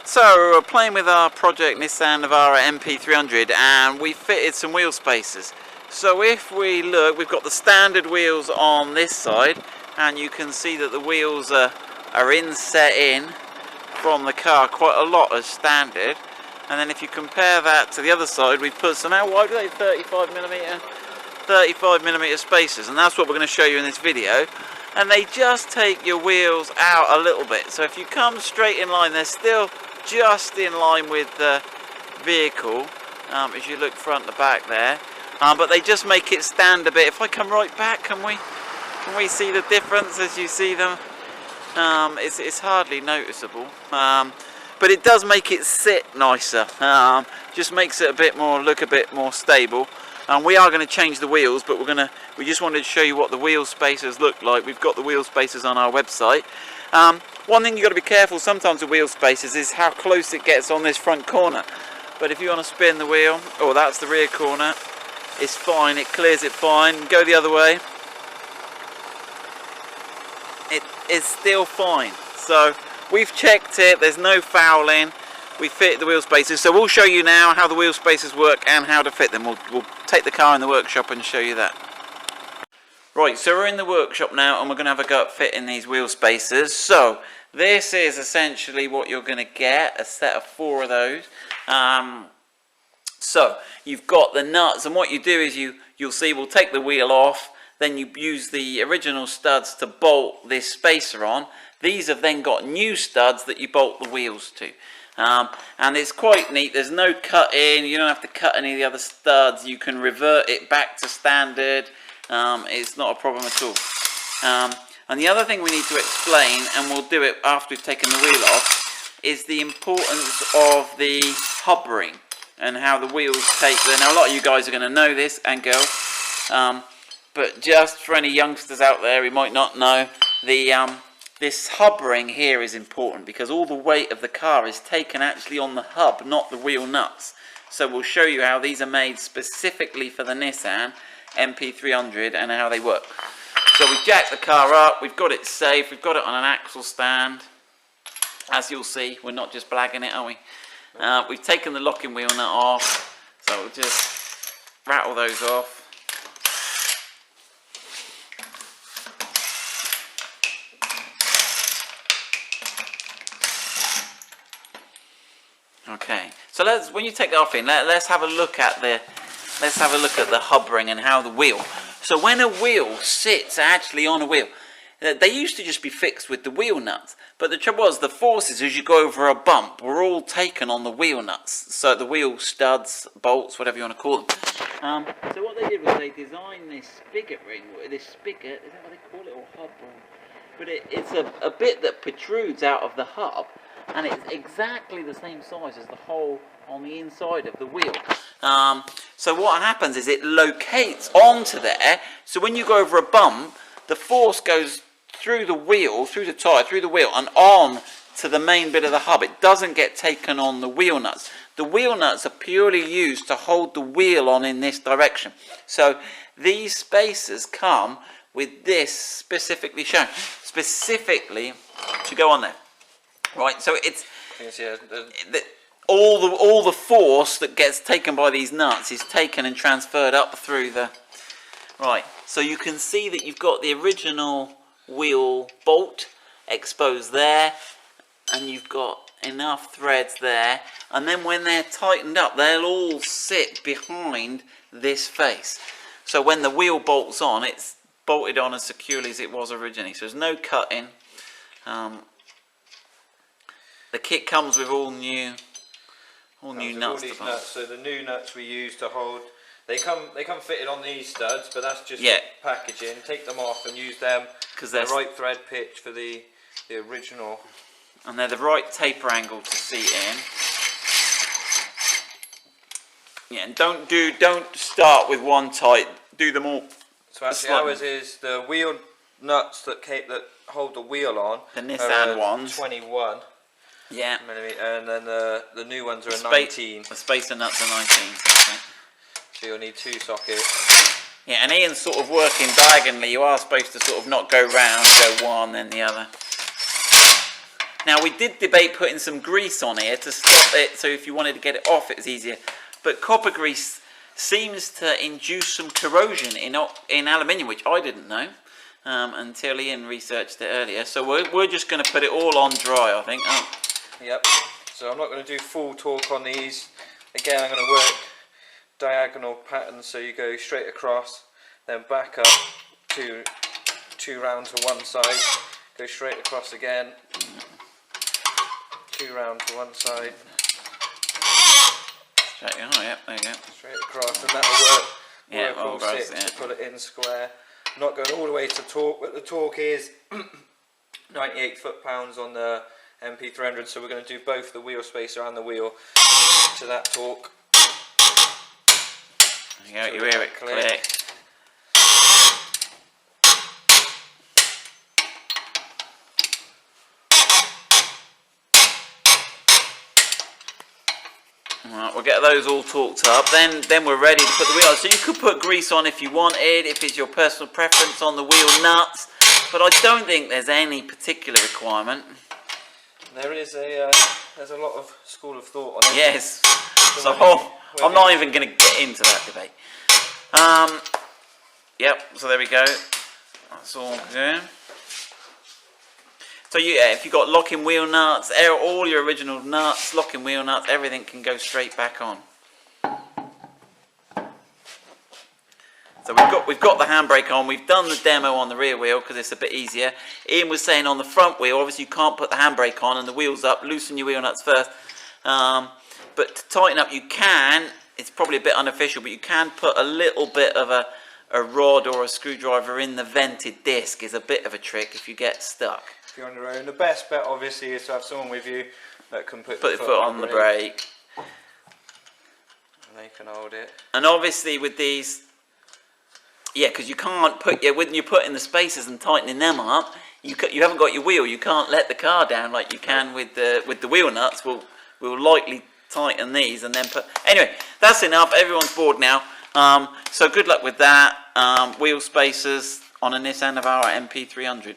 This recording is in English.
So we're playing with our project Nissan Navara NP300 and we fitted some wheel spacers. So if we look, we've got the standard wheels on this side and you can see that the wheels are inset in from the car quite a lot as standard. And then if you compare that to the other side, we put some, how wide are they? 35mm spacers, and that's what we're going to show you in this video. And they just take your wheels out a little bit, so if you come straight in line, they're still just in line with the vehicle as you look front to back there, but they just make it stand a bit. If I come right back, can we see the difference as you see them? It's hardly noticeable, but it does make it sit nicer. Just makes it look a bit more stable. And we are going to change the wheels, but we just wanted to show you what the wheel spacers look like. We've got the wheel spacers on our website. One thing you've got to be careful sometimes with wheel spacers is how close it gets on this front corner. But if you want to spin the wheel, oh, that's the rear corner, it's fine, it clears it fine. Go the other way, it's still fine. So we've checked it, there's no fouling. We fit the wheel spacers, so we'll show you now how the wheel spacers work and how to fit them. We'll take the car in the workshop and show you that. Right, so we're in the workshop now and we're going to have a go at fitting these wheel spacers. So this is essentially what you're going to get, a set of 4 of those. So you've got the nuts, and what you do is you'll see we'll take the wheel off, then you use the original studs to bolt this spacer on. These have then got new studs that you bolt the wheels to. And it's quite neat, there's no cutting, you don't have to cut any of the other studs, you can revert it back to standard, it's not a problem at all. And the other thing we need to explain, and we'll do it after we've taken the wheel off, is the importance of the hub ring and how the wheels take the, now a lot of you guys are going to know this, and girls, but just for any youngsters out there who might not know, this hub ring here is important because all the weight of the car is taken actually on the hub, not the wheel nuts. So we'll show you how these are made specifically for the Nissan NP300 and how they work. So we've jacked the car up, we've got it safe, we've got it on an axle stand. As you'll see, we're not just blagging it, are we? We've taken the locking wheel nut off, so we'll just rattle those off. Okay, so when you take it off, let's have a look at the hub ring and how the wheel. So when a wheel sits actually on a wheel, they used to just be fixed with the wheel nuts. But the trouble was, the forces as you go over a bump were all taken on the wheel nuts. So the wheel studs, bolts, whatever you want to call them. So what they did was they designed this spigot ring, this spigot, is that what they call it, or hub ring? But it's a bit that protrudes out of the hub. And it's exactly the same size as the hole on the inside of the wheel. So what happens is it locates onto there, so when you go over a bump, the force goes through the wheel, through the tyre, through the wheel, and on to the main bit of the hub. It doesn't get taken on the wheel nuts. The wheel nuts are purely used to hold the wheel on in this direction. So these spacers come with this specifically shown, specifically to go on there. Right, so it's all the force that gets taken by these nuts is taken and transferred up through the. Right, so you can see that you've got the original wheel bolt exposed there, and you've got enough threads there, and then when they're tightened up, they'll all sit behind this face. So when the wheel bolts on, it's bolted on as securely as it was originally. So there's no cutting. The kit comes with all new nuts. So the new nuts we use to hold, they come fitted on these studs, but that's just packaging. Take them off and use them because they're the right thread pitch for the original. And they're the right taper angle to seat in. Yeah, and don't start with one tight. Do them all. So actually, ours is the wheel nuts that hold the wheel on. The Nissan ones. 21. Yeah. And then the new ones are a 19. The spacer nuts are 19. So you'll need 2 sockets. Yeah, and Ian's sort of working diagonally. You are supposed to sort of not go round, go one, then the other. Now we did debate putting some grease on here to stop it, so if you wanted to get it off it was easier. But copper grease seems to induce some corrosion in aluminium, which I didn't know until Ian researched it earlier. So we're just going to put it all on dry, I think. Oh. Yep. So I'm not going to do full torque on these. Again, I'm going to work diagonal patterns, so you go straight across, then back up two round to one side, go straight across again, 2 round to one side. Oh, yeah, there you go. Straight across, and that'll work. Yeah, work all gross, six to put it in square. I'm not going all the way to torque, but the torque is 98 foot-pounds on the NP300, so we're going to do both the wheel spacer and the wheel to that torque. There you go, you hear it click. Right, we'll get those all torqued up, then we're ready to put the wheel on. So you could put grease on if you wanted, if it's your personal preference on the wheel nuts, but I don't think there's any particular requirement. There is there's a lot of school of thought on it. Yes, so I'm not even going to get into that debate. Yep, so there we go, that's all good. So if you've got locking wheel nuts, all your original nuts, locking wheel nuts, everything can go straight back on. So we've got the handbrake on. We've done the demo on the rear wheel because it's a bit easier. Ian was saying on the front wheel, obviously you can't put the handbrake on and the wheel's up. Loosen your wheel nuts first. But to tighten up, you can. It's probably a bit unofficial, but you can put a little bit of a rod or a screwdriver in the vented disc. Is a bit of a trick if you get stuck. If you're on your own, the best bet obviously is to have someone with you that can put the foot on the brake. And they can hold it. And obviously with these, yeah, because you can't put when you're putting the spacers and tightening them up, you haven't got your wheel. You can't let the car down like you can with the wheel nuts. We'll lightly tighten these and then put. Anyway, that's enough. Everyone's bored now. So good luck with that. Wheel spacers on a Nissan Navara NP300.